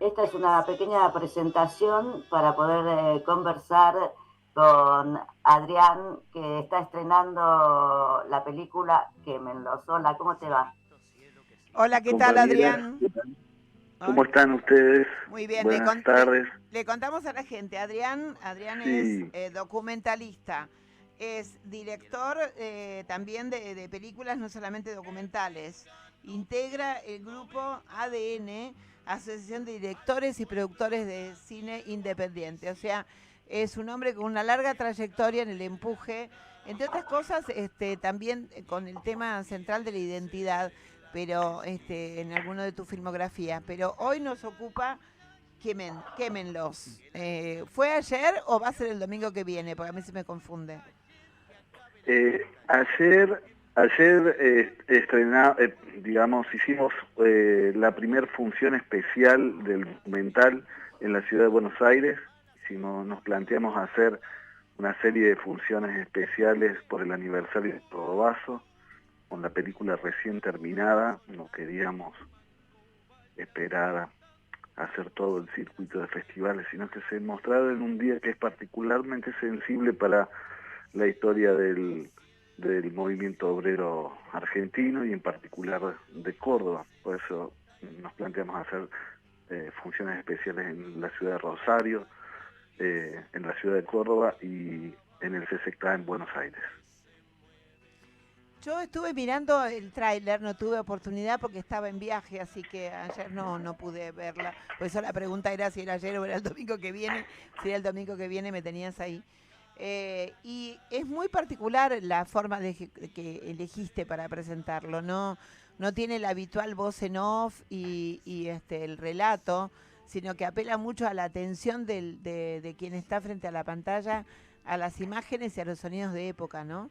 Esta es una pequeña presentación para poder conversar con Adrián, que está estrenando la película Quémenlos. Hola, ¿cómo te va? Hola, ¿qué tal, Compañeras, Adrián? ¿cómo Hola. están ustedes? Muy bien, Buenas tardes. le contamos a la gente. Adrián es Sí, documentalista, es director también de películas, no solamente documentales. Integra el grupo ADN, Asociación de Directores y Productores de Cine Independiente. O sea, es un hombre con una larga trayectoria en el empuje, entre otras cosas, también con el tema central de la identidad, pero en alguno de tu filmografía. Pero hoy nos ocupa Quémenlos. ¿Fue ayer o va a ser el domingo que viene? Porque a mí se me confunde. digamos, hicimos la primer función especial del documental en la ciudad de Buenos Aires. Nos planteamos hacer una serie de funciones especiales por el aniversario de Rodobazo, con la película recién terminada. No queríamos esperar hacer todo el circuito de festivales, sino que se mostraron en un día que es particularmente sensible para la historia del movimiento obrero argentino y en particular de Córdoba. Por eso nos planteamos hacer funciones especiales en la ciudad de Rosario, en la ciudad de Córdoba y en el CCK en Buenos Aires. Yo estuve mirando el tráiler, no tuve oportunidad porque estaba en viaje, así que ayer no pude verla. Por eso la pregunta era si era ayer o era el domingo que viene. Si era el domingo que viene me tenías ahí. Y es muy particular la forma que elegiste para presentarlo. No tiene la habitual voz en off y el relato, sino que apela mucho a la atención de quien está frente a la pantalla, a las imágenes y a los sonidos de época, ¿no?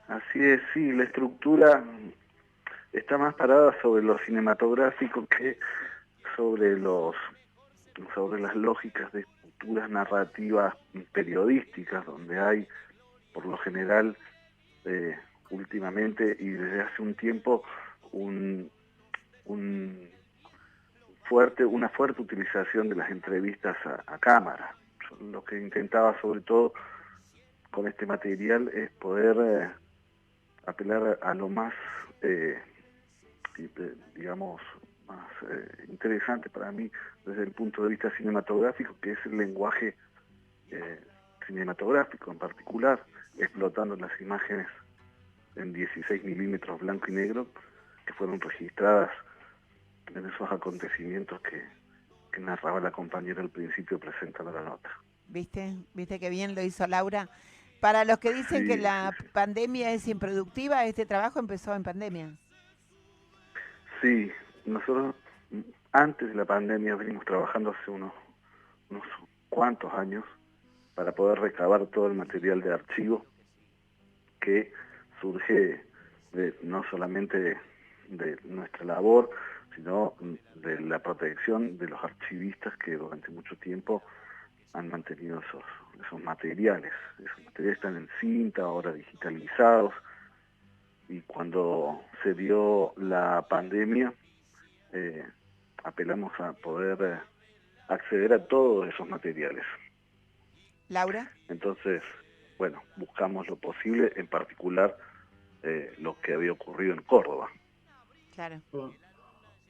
Así es, sí, la estructura está más parada sobre lo cinematográfico que sobre sobre las lógicas de estructuras narrativas periodísticas, donde hay, por lo general, eh, últimamente y desde hace un tiempo, un, un una fuerte utilización de las entrevistas a cámara. Lo que intentaba sobre todo con este material es poder apelar a lo más, digamos, más interesante para mí desde el punto de vista cinematográfico, que es el lenguaje eh, cinematográfico en particular, explotando las imágenes en 16 milímetros blanco y negro que fueron registradas en esos acontecimientos que narraba la compañera al principio presentando la nota. ¿Viste qué bien lo hizo Laura? Para los que dicen que Sí, sí, la sí. pandemia es improductiva, este trabajo empezó en pandemia. Sí, nosotros antes de la pandemia venimos trabajando hace unos cuantos años para poder recabar todo el material de archivo que surge no solamente de nuestra labor, sino de la protección de los archivistas que durante mucho tiempo han mantenido esos materiales. Esos materiales están en cinta, ahora digitalizados, y cuando se dio la pandemia, eh, apelamos a poder acceder a todos esos materiales. Laura. Entonces, bueno, buscamos lo posible, en particular lo que había ocurrido en Córdoba. Claro. Sí.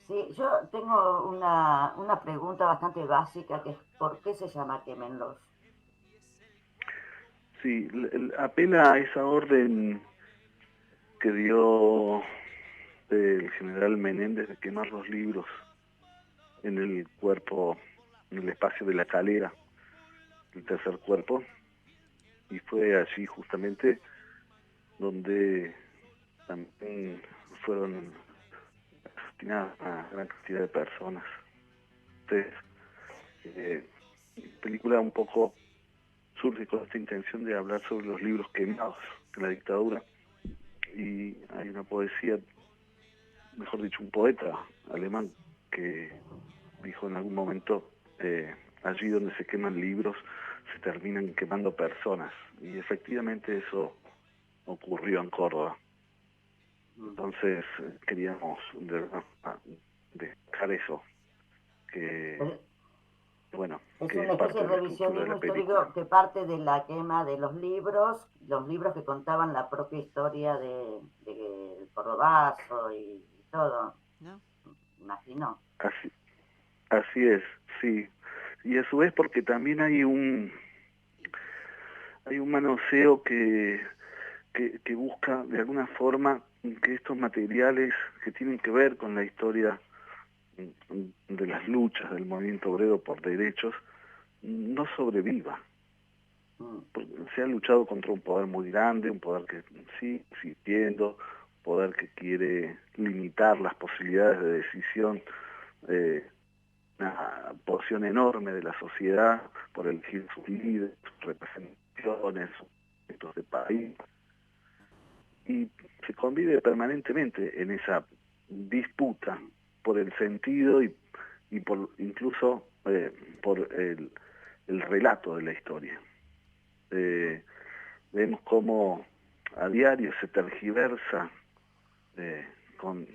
Sí, yo tengo una pregunta bastante básica, que es ¿por qué se llama Quémenlos? Sí, apela a esa orden que dio el general Menéndez de quemar los libros en el cuerpo, en el espacio de la calera, el tercer cuerpo, y fue allí justamente donde también fueron asesinadas una gran cantidad de personas. Entonces, eh, la película un poco surge con esta intención de hablar sobre los libros quemados en la dictadura, y hay una poesía, mejor dicho, un poeta alemán que dijo en algún momento, allí donde se queman libros se terminan quemando personas, y efectivamente eso ocurrió en Córdoba. Entonces queríamos dejar eso, que, bueno, Es que una es especie parte de de la estructura de revisionismo la película. histórico que parte de la quema de los libros que contaban la propia historia de Cordobazo y todo, ¿no? imagino. Así es, sí. Y a su vez porque también hay un manoseo que busca de alguna forma que estos materiales que tienen que ver con la historia de las luchas del movimiento obrero por derechos no sobreviva. Porque se ha luchado contra un poder muy grande, un poder que sigue existiendo, un poder que quiere limitar las posibilidades de decisión, una porción enorme de la sociedad por elegir sus líderes, sus representaciones, sus proyectos de país, y se convive permanentemente en esa disputa por el sentido y por incluso por el relato de la historia. Vemos cómo a diario se tergiversa con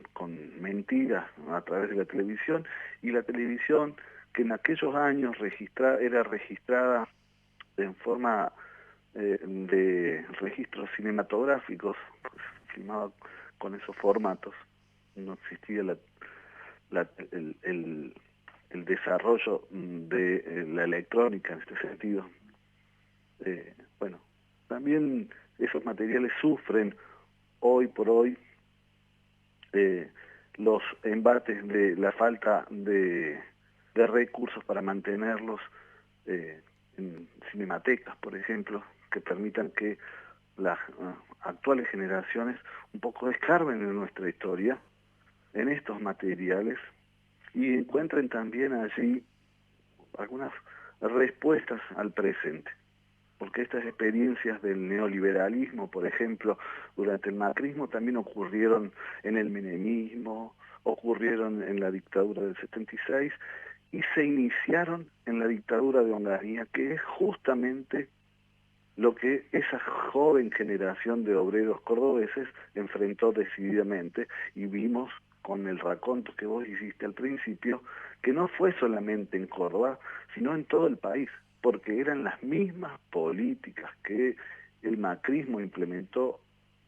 mentiras a través de la televisión, y la televisión que en aquellos años era registrada en forma de registros cinematográficos, pues, filmaba con esos formatos, no existía el desarrollo de la electrónica en este sentido. Bueno, también esos materiales sufren hoy por hoy los embates de la falta de recursos para mantenerlos en cinematecas, por ejemplo, que permitan que las actuales generaciones un poco escarben en nuestra historia, en estos materiales, y encuentren también allí algunas respuestas al presente. Porque estas experiencias del neoliberalismo, por ejemplo, durante el macrismo también ocurrieron en el menemismo, ocurrieron en la dictadura del 76 y se iniciaron en la dictadura de Onganía, que es justamente lo que esa joven generación de obreros cordobeses enfrentó decididamente, y vimos con el raconto que vos hiciste al principio, que no fue solamente en Córdoba, sino en todo el país, porque eran las mismas políticas que el macrismo implementó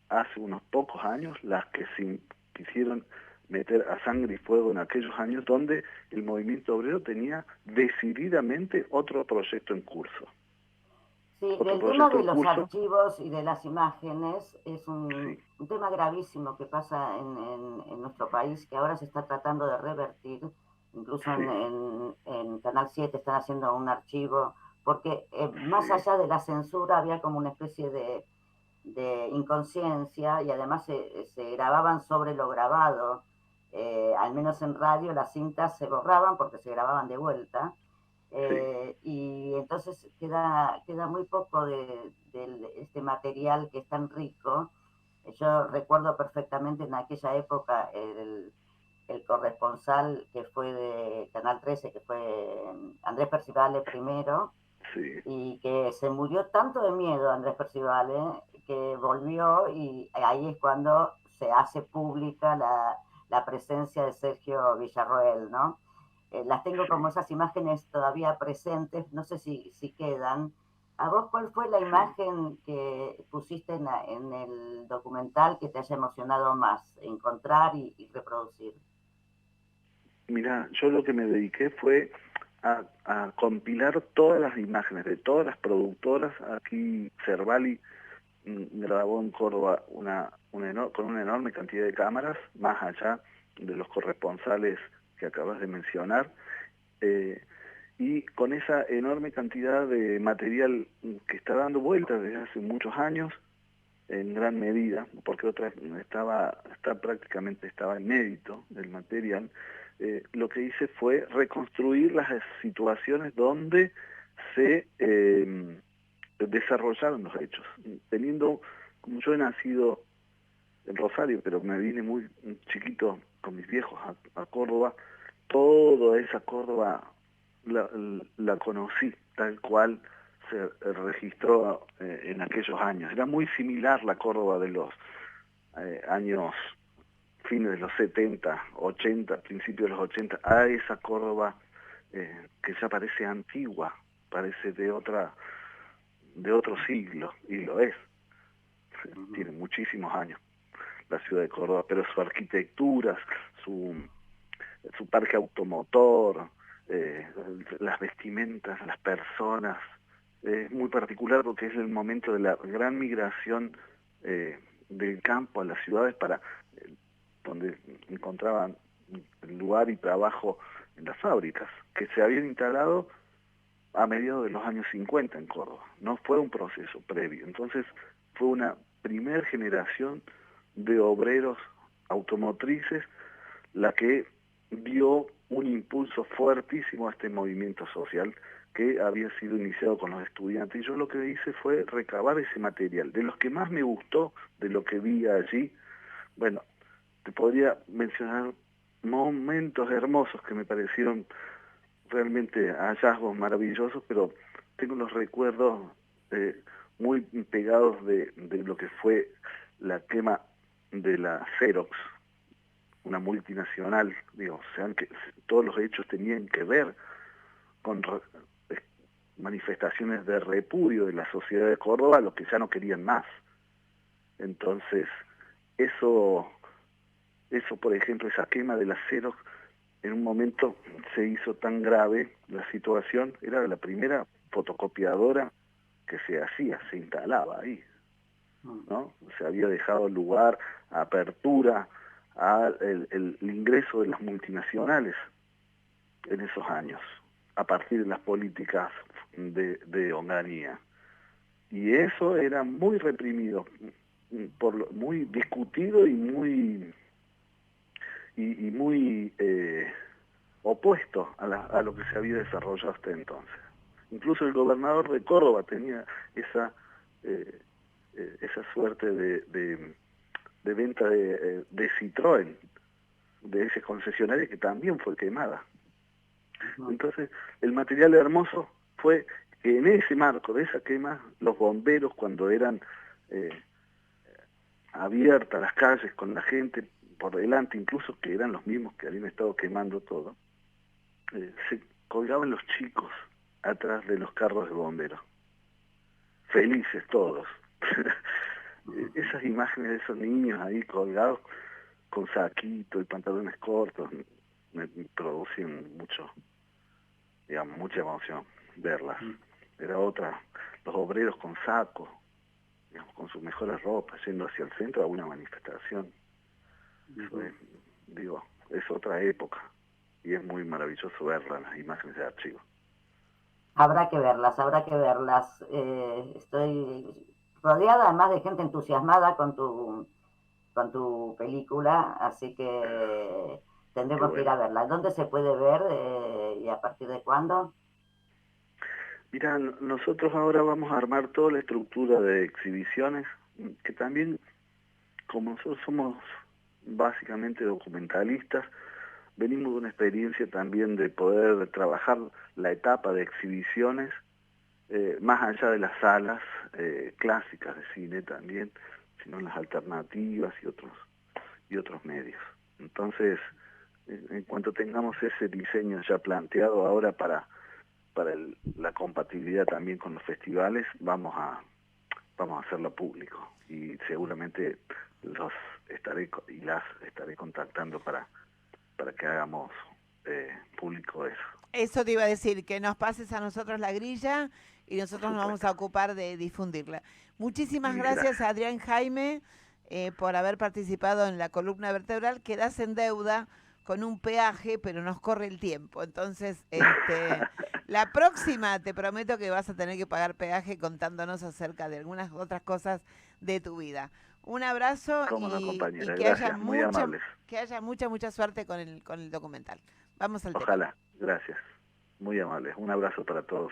hace unos pocos años las que se quisieron meter a sangre y fuego en aquellos años donde el movimiento obrero tenía decididamente otro proyecto en curso. Sí, Otro el tema proyecto de en los curso, archivos y de las imágenes es sí, un tema gravísimo que pasa en nuestro país, que ahora se está tratando de revertir. Incluso sí, en Canal 7 están haciendo un archivo, porque más sí, allá de la censura había como una especie de inconsciencia, y además se grababan sobre lo grabado. Al menos en radio las cintas se borraban porque se grababan de vuelta. sí, Y entonces queda muy poco de este material que es tan rico. Yo recuerdo perfectamente en aquella época el corresponsal que fue de Canal 13, que fue Andrés Percivale primero, sí. y que se murió tanto de miedo Andrés Percivale que volvió, y ahí es cuando se hace pública la presencia de Sergio Villarroel, ¿no? Las tengo como Sí, esas imágenes todavía presentes, no sé si quedan. ¿A vos cuál fue la sí. imagen que pusiste en el documental que te haya emocionado más encontrar y reproducir? Mira, yo lo que me dediqué fue a compilar todas las imágenes de todas las productoras. Aquí Cervali grabó en Córdoba con una enorme cantidad de cámaras, más allá de los corresponsales que acabas de mencionar, eh, y con esa enorme cantidad de material que está dando vueltas desde hace muchos años, en gran medida, porque prácticamente estaba inédito el material. Lo que hice fue reconstruir las situaciones donde se desarrollaron los hechos, teniendo, como yo he nacido en Rosario, pero me vine muy chiquito con mis viejos a Córdoba, toda esa Córdoba la conocí tal cual se registró en aquellos años. Era muy similar la Córdoba de los años fines de los 70, 80, principios de los 80, a esa Córdoba que ya parece antigua, parece de otro siglo, y lo es. Tiene muchísimos años la ciudad de Córdoba, pero su arquitectura, su parque automotor, las vestimentas, las personas, es muy particular porque es el momento de la gran migración del campo a las ciudades donde encontraban lugar y trabajo en las fábricas, que se habían instalado a mediados de los años 50 en Córdoba. No fue un proceso previo. Entonces fue una primer generación de obreros automotrices la que dio un impulso fuertísimo a este movimiento social que había sido iniciado con los estudiantes. Y yo lo que hice fue recabar ese material. De los que más me gustó, de lo que vi allí, bueno, te podría mencionar momentos hermosos que me parecieron realmente hallazgos maravillosos, pero tengo los recuerdos muy pegados de lo que fue la quema de la Xerox, una multinacional, digo, o sea, que todos los hechos tenían que ver con manifestaciones de repudio de la sociedad de Córdoba, los que ya no querían más. Entonces, eso por ejemplo, esa quema de la Xerox, en un momento se hizo tan grave la situación, era la primera fotocopiadora que se instalaba ahí, ¿no? Se había dejado lugar a apertura el ingreso de las multinacionales en esos años, a partir de las políticas de Onganía. Y eso era muy reprimido, muy discutido y muy opuesto a lo que se había desarrollado hasta entonces. Incluso el gobernador de Córdoba tenía esa suerte de venta de Citroën, de ese concesionario que también fue quemada. Entonces, el material hermoso fue que en ese marco de esa quema, los bomberos, cuando eran abiertas las calles con la gente por delante, incluso que eran los mismos que habían estado quemando todo, se colgaban los chicos atrás de los carros de bomberos, felices todos. Esas imágenes de esos niños ahí colgados con saquito y pantalones cortos me producían mucha emoción verlas. Era otra, los obreros con sacos, digamos, con sus mejores ropas, yendo hacia el centro a una manifestación. Es otra época y es muy maravilloso verlas, las imágenes de archivo. Habrá que verlas. Estoy rodeada además de gente entusiasmada con tu película, así que tendremos que ir a verla. ¿Dónde se puede ver y a partir de cuándo? Mira, nosotros ahora vamos a armar toda la estructura de exhibiciones, que también, como nosotros somos básicamente documentalistas, venimos de una experiencia también de poder trabajar la etapa de exhibiciones más allá de las salas clásicas de cine también, sino en las alternativas y otros medios. Entonces, en cuanto tengamos ese diseño ya planteado ahora para la compatibilidad también con los festivales, vamos a hacerlo público y seguramente las estaré contactando para que hagamos público eso. Eso te iba a decir, que nos pases a nosotros la grilla y nosotros nos vamos a ocupar de difundirla. Muchísimas gracias, Adrián Jaime, por haber participado en la columna vertebral. Quedás en deuda con un peaje, pero nos corre el tiempo. Entonces, la próxima te prometo que vas a tener que pagar peaje contándonos acerca de algunas otras cosas de tu vida. Un abrazo y que haya mucha suerte con el documental. Vamos al tema. Ojalá, gracias. Muy amables. Un abrazo para todos.